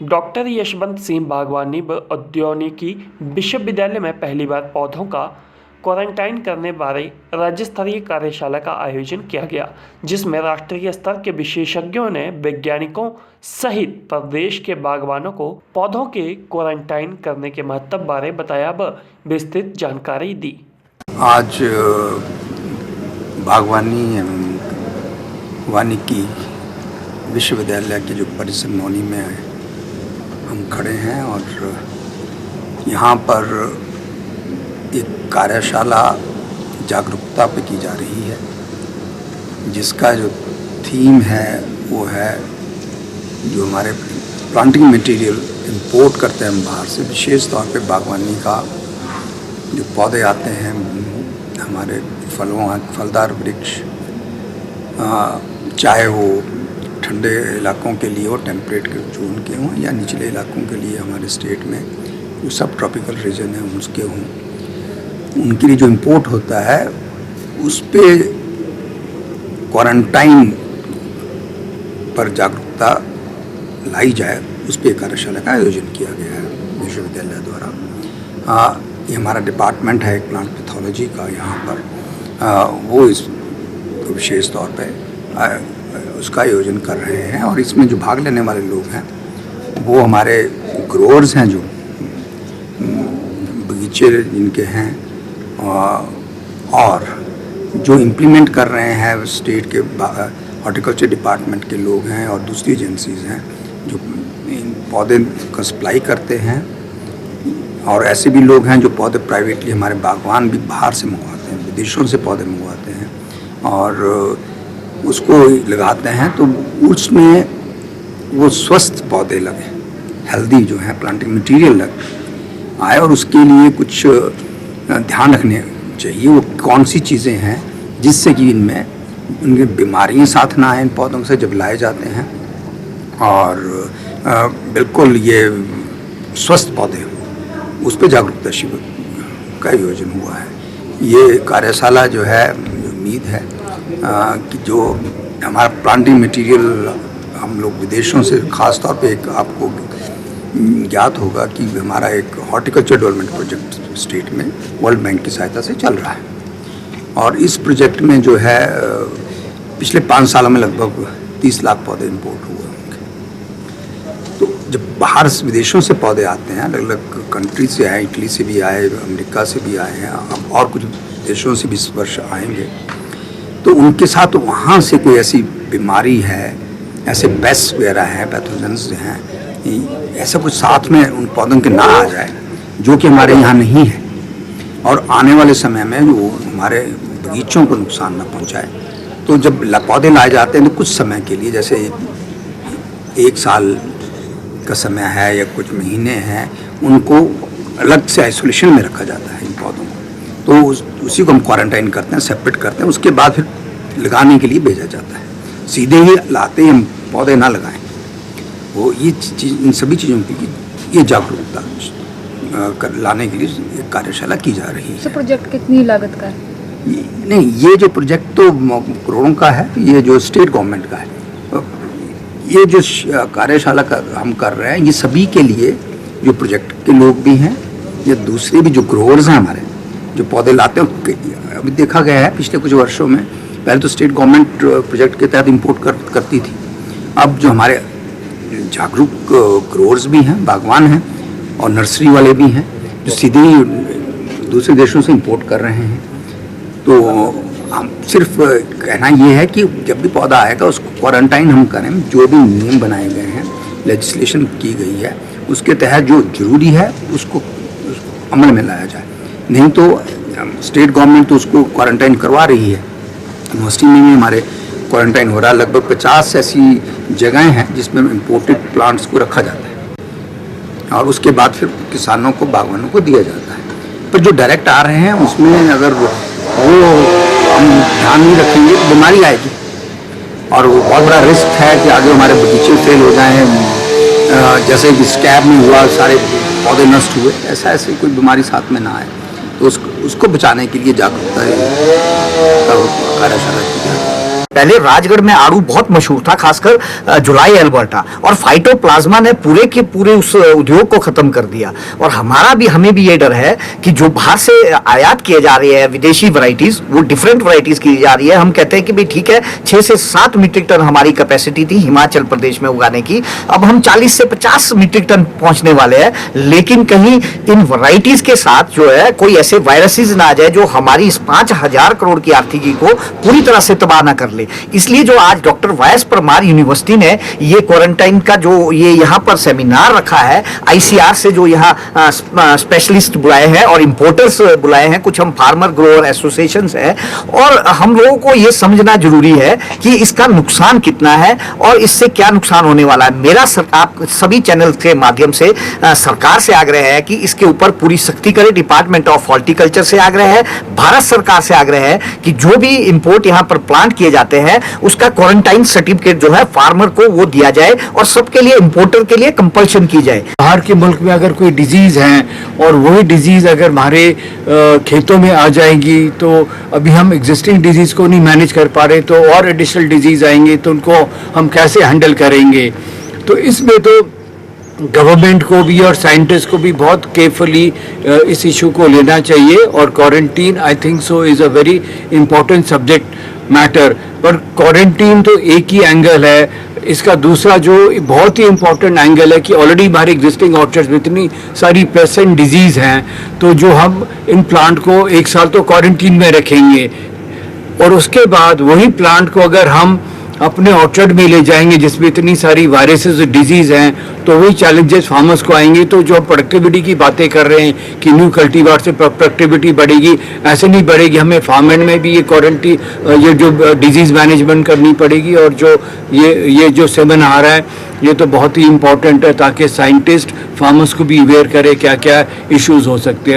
Doctor Yashwant Singh बागवानी व औद्यानिकी विश्वविद्यालय में पहली बार पौधों का क्वारंटाइन करने बारे राज्य स्तरीय कार्यशाला का आयोजन किया गया, जिसमें राष्ट्रीय स्तर के विशेषज्ञों ने वैज्ञानिकों सहित प्रदेश के बागवानों को पौधों के क्वारंटाइन करने के महत्व बारे बताया व विस्तृत जानकारी दी। आज बागवानी वानिकी विश्वविद्यालय के जो परिसर नौनी में हम खड़े हैं और यहाँ पर एक कार्यशाला जागरूकता पे की जा रही है, जिसका जो थीम है वो है जो हमारे प्लांटिंग मटेरियल इंपोर्ट करते हैं हम बाहर से, विशेष तौर पे बागवानी का जो पौधे आते हैं हमारे फलदार वृक्ष, चाहे वो ठंडे इलाकों के लिए हो, टेम्परेट के जोन के हों, या निचले इलाकों के लिए हमारे स्टेट में जो सब ट्रॉपिकल रीजन है उसके हों, उनके लिए जो इंपोर्ट होता है उस पे क्वारंटाइन पर जागरूकता लाई जाए, उस पे कार्यशाला का आयोजन किया गया है विश्वविद्यालय द्वारा। ये हमारा डिपार्टमेंट है एक प्लांट पैथोलॉजी का, यहाँ पर वो इस विशेष तौर पे उसका आयोजन कर रहे हैं। और इसमें जो भाग लेने वाले लोग हैं वो हमारे ग्रोअर्स हैं, जो बगीचे जिनके हैं, और जो इम्प्लीमेंट कर रहे हैं स्टेट के हॉर्टिकल्चर डिपार्टमेंट के लोग हैं, और दूसरी एजेंसीज हैं जो इन पौधे का सप्लाई करते हैं। और ऐसे भी लोग हैं जो पौधे प्राइवेटली हमारे बागवान भी बाहर से मंगवाते हैं, विदेशों से पौधे मंगवाते हैं और उसको लगाते हैं, तो उसमें वो स्वस्थ पौधे लगे, हेल्दी जो है प्लांटिंग मटेरियल लगे आए। और उसके लिए कुछ ध्यान रखने चाहिए, वो कौन सी चीज़ें हैं जिससे कि इनमें उनकी बीमारियां साथ ना आए इन पौधों से जब लाए जाते हैं, और बिल्कुल ये स्वस्थ पौधे उस पर जागरूकता शिविर का आयोजन हुआ है। ये कार्यशाला जो है, उम्मीद है कि जो हमारा प्लांटिंग मटेरियल हम लोग विदेशों से, ख़ास तौर पे एक आपको ज्ञात होगा कि हमारा एक हॉर्टिकल्चर डेवलपमेंट प्रोजेक्ट स्टेट में वर्ल्ड बैंक की सहायता से चल रहा है, और इस प्रोजेक्ट में जो है पिछले 5 सालों में लगभग 30 लाख पौधे इंपोर्ट हुए होंगे। तो जब बाहर विदेशों से पौधे आते हैं, अलग अलग कंट्री से आए, इटली से भी आए, अमेरिका से भी आए हैं, अब और कुछ देशों से भी इस वर्ष आएंगे, तो उनके साथ वहाँ से कोई ऐसी बीमारी है, ऐसे पेस्ट वगैरह हैं, पैथोजेंस हैं, ऐसा कुछ साथ में उन पौधों के ना आ जाए जो कि हमारे यहाँ नहीं है, और आने वाले समय में वो हमारे बगीचों को नुकसान ना पहुँचाए। तो जब पौधे लाए जाते हैं तो कुछ समय के लिए, जैसे 1 साल का समय है या कुछ महीने हैं, उनको अलग से आइसोलेशन में रखा जाता है इन पौधों को, तो उसी को हम क्वारंटाइन करते हैं, सेपरेट करते हैं, उसके बाद फिर लगाने के लिए भेजा जाता है। सीधे ही लाते ही हम पौधे ना लगाएं। वो ये चीज़, इन सभी चीज़ों की ये जागरूकता लाने के लिए कार्यशाला की जा रही है। प्रोजेक्ट कितनी लागत का है? नहीं, ये जो प्रोजेक्ट तो करोड़ों का है, ये जो स्टेट गवर्नमेंट का है। ये जो कार्यशाला हम कर रहे हैं, ये सभी के लिए, जो प्रोजेक्ट के लोग भी हैं या दूसरे भी जो ग्रोअर्स हैं हमारे, जो पौधे लाते हैं। अभी देखा गया है पिछले कुछ वर्षों में, पहले तो स्टेट गवर्नमेंट प्रोजेक्ट के तहत इंपोर्ट करती थी, अब जो हमारे जागरूक ग्रोअर्स भी हैं, बागवान हैं, और नर्सरी वाले भी हैं जो सीधे ही दूसरे देशों से इंपोर्ट कर रहे हैं। तो हम सिर्फ कहना ये है कि जब भी पौधा आएगा उसको क्वारंटाइन हम करें, जो भी नियम बनाए गए हैं, लेजिस्लेशन की गई है, उसके तहत जो जरूरी है उसको अमल में लाया जाए। नहीं तो स्टेट गवर्नमेंट तो उसको क्वारंटाइन करवा रही है, यूनिवर्सिटी में भी हमारे क्वारंटाइन हो रहा है। लगभग 50 ऐसी जगहें हैं जिसमें इम्पोर्टेड प्लांट्स को रखा जाता है, और उसके बाद फिर किसानों को, बागवानों को दिया जाता है। पर जो डायरेक्ट आ रहे हैं उसमें अगर वो हम ध्यान नहीं रखेंगे तो बीमारी आएगी, और वो बहुत बड़ा रिस्क है कि आगे हमारे बगीचे फेल हो जाएँ, जैसे कि स्कैब में हुआ, सारे पौधे नष्ट हुए, ऐसी कोई बीमारी साथ में ना आए। तो उसको बचाने के लिए जागरूकता कार्यशाला की जाए। पहले राजगढ़ में आड़ू बहुत मशहूर था, खासकर जुलाई अल्बर्टा, और फाइटोप्लाज्मा ने पूरे के पूरे उस उद्योग को खत्म कर दिया। और हमें भी ये डर है कि जो बाहर से आयात किए जा रही है विदेशी वैरायटीज, वो डिफरेंट वैरायटीज की जा रही है। हम कहते हैं कि भाई ठीक है, 6 से 7 मीट्रिक टन हमारी कैपेसिटी थी हिमाचल प्रदेश में उगाने की, अब हम 40 से 50 मीट्रिक टन पहुंचने वाले हैं। लेकिन कहीं इन वैरायटीज के साथ जो है कोई ऐसे वायरसेस ना आ जाए जो हमारी इस 5000 करोड़ की आर्थिकी को पूरी तरह से तबाह ना कर ले। इसलिए जो आज डॉक्टर वायस परमार यूनिवर्सिटी ने ये क्वारंटाइन का जो ये यहाँ पर सेमिनार रखा है, आईसीआर से जो यहाँ स्पेशलिस्ट बुलाए हैं और इंपोर्टर्स बुलाए हैं, कुछ हम फार्मर ग्रोअर एसोसिएशंस हैं, और हम लोगों को ये समझना जरूरी है कि इसका नुकसान कितना है और इससे क्या नुकसान होने वाला है। मेरा आप सभी चैनल के माध्यम से सरकार से आग्रह है कि इसके ऊपर पूरी सख्ती करे। डिपार्टमेंट ऑफ हॉर्टिकल्चर से आग्रह है, भारत सरकार से आग्रह है कि जो भी इंपोर्ट यहाँ पर प्लांट किए जाते हैं उसका क्वारंटाइन सर्टिफिकेट जो है फार्मर को वो दिया जाए और सबके लिए, इंपोर्टर के लिए कंपल्शन की जाए। बाहर के मुल्क में अगर कोई डिजीज है और वही डिजीज अगर हमारे खेतों में आ जाएगी तो अभी हम एग्जिस्टिंग डिजीज को नहीं मैनेज कर पा रहे, तो और एडिशनल डिजीज आएंगे तो उनको हम कैसे हैंडल करेंगे। तो इसमें तो गवर्नमेंट को भी और साइंटिस्ट को भी बहुत केयरफुली इस इशू को लेना चाहिए। और quarantine I think so is a very important subject matter. पर क्वारंटीन तो एक ही एंगल है, इसका दूसरा जो बहुत ही इंपॉर्टेंट एंगल है कि ऑलरेडी हमारे एग्जिस्टिंग ऑर्चर्ड्स में इतनी सारी पेस्ट एंड डिजीज़ हैं, तो जो हम इन प्लांट को 1 साल तो क्वारंटीन में रखेंगे और उसके बाद वही प्लांट को अगर हम अपने ऑर्चर्ड में ले जाएंगे जिसमें इतनी सारी वायरसेस डिजीज हैं, तो वही चैलेंजेस फार्मर्स को आएंगे। तो जो प्रोडक्टिविटी की बातें कर रहे हैं कि न्यू कल्टीवार से प्रोडक्टिविटी बढ़ेगी, ऐसे नहीं बढ़ेगी। हमें फार्मिंग में भी ये क्वारंटीन, ये जो डिजीज मैनेजमेंट करनी पड़ेगी। और जो ये जो सेमिनार है ये तो बहुत ही इम्पोर्टेंट है ताकि साइंटिस्ट फार्मर्स को भी अवेयर करे क्या क्या इश्यूज हो सकते हैं।